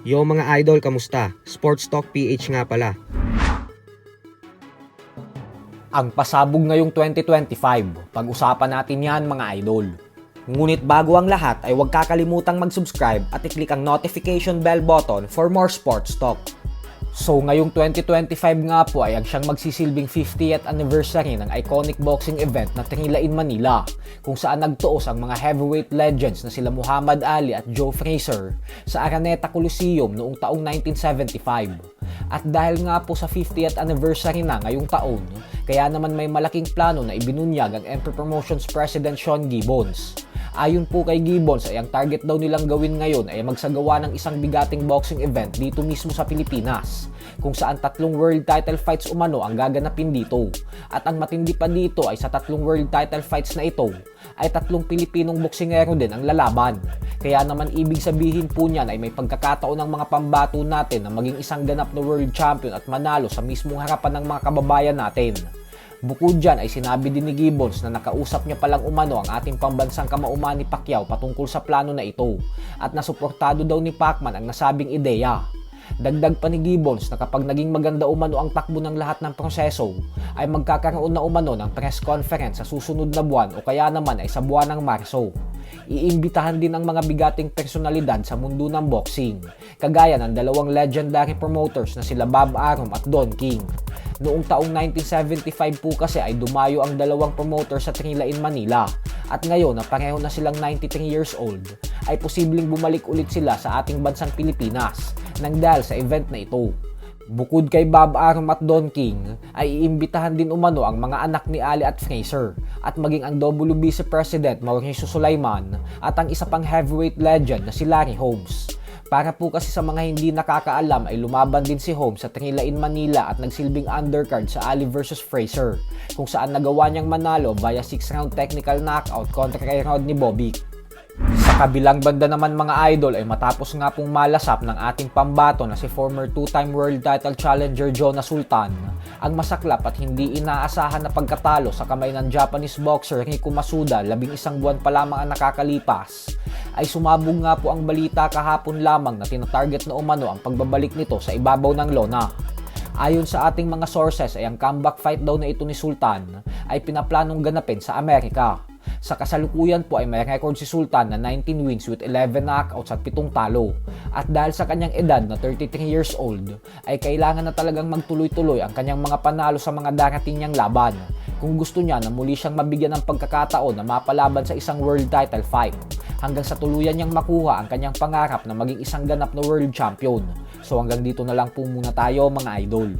Yo mga idol, kamusta? Sports Talk PH nga pala. Ang pasabog ngayong 2025, pag-usapan natin yan mga idol. Ngunit bago ang lahat ay huwag kakalimutang mag-subscribe at i-click ang notification bell button for more sports talk. So ngayong 2025 nga po ay ang siyang magsisilbing 50th anniversary ng iconic boxing event na Trinila in Manila, kung saan nagtuos ang mga heavyweight legends na sila Muhammad Ali at Joe Frazier sa Araneta Coliseum noong taong 1975. At dahil nga po sa 50th anniversary na ngayong taon, kaya naman may malaking plano na ibinunyag ang Emperor Promotions President Sean Gibbons. Ayon po kay Gibbons ay ang target daw nilang gawin ngayon ay magsagawa ng isang bigating boxing event dito mismo sa Pilipinas, kung saan 3 world title fights umano ang gaganapin dito. At ang matindi pa dito ay sa 3 world title fights na ito ay 3 Pilipinong boksingero din ang lalaban. Kaya naman ibig sabihin po niyan ay may pagkakataon ng mga pambato natin na maging isang ganap na world champion at manalo sa mismong harapan ng mga kababayan natin. Bukod dyan ay sinabi din ni Gibbons na nakausap niya palang umano ang ating pambansang kamauman ni Pacquiao patungkol sa plano na ito at nasuportado daw ni Pacman ang nasabing ideya. Dagdag pa ni Gibbons na kapag naging maganda umano ang takbo ng lahat ng proseso ay magkakaroon na umano ng press conference sa susunod na buwan o kaya naman ay sa buwan ng Marso. Iimbitahan din ang mga bigating personalidad sa mundo ng boxing, kagaya ng 2 legendary promoters na sila Bob Arum at Don King. Noong taong 1975 po kasi ay dumayo ang 2 promoters sa Trinila in Manila at ngayon na pareho na silang 93 years old ay posibleng bumalik ulit sila sa ating bansang Pilipinas nang dahil sa event na ito. Bukod kay Bob Arum at Don King ay iimbitahan din umano ang mga anak ni Ali at Frazier at maging ang WBC President Mauricio Sulaiman at ang isa pang heavyweight legend na si Larry Holmes. Para po kasi sa mga hindi nakakaalam ay lumaban din si Holmes sa Trinila in Manila at nagsilbing undercard sa Ali vs Frazier, kung saan nagawa niyang manalo via 6-round technical knockout kontra kay Rodney Bobic. Sa kabilang banda naman mga idol ay matapos nga pong malasap ng ating pambato na si former 2-time world title challenger Jonas Sultan ang masaklap at hindi inaasahan na pagkatalo sa kamay ng Japanese boxer Rico Masuda 11 buwan pa lamang ang nakakalipas, ay sumabog nga po ang balita kahapon lamang na tinatarget na umano ang pagbabalik nito sa ibabaw ng lona. Ayon sa ating mga sources ay ang comeback fight daw na ito ni Sultan ay pinaplanong ganapin sa Amerika. Sa kasalukuyan po ay may record si Sultan na 19 wins with 11 knockouts at 7 talo. At dahil sa kanyang edad na 33 years old, ay kailangan na talagang magtuloy-tuloy ang kanyang mga panalo sa mga darating niyang laban kung gusto niya na muli siyang mabigyan ng pagkakataon na mapalaban sa isang world title fight, hanggang sa tuluyan niyang makuha ang kanyang pangarap na maging isang ganap na world champion. So hanggang dito na lang po muna tayo mga idol.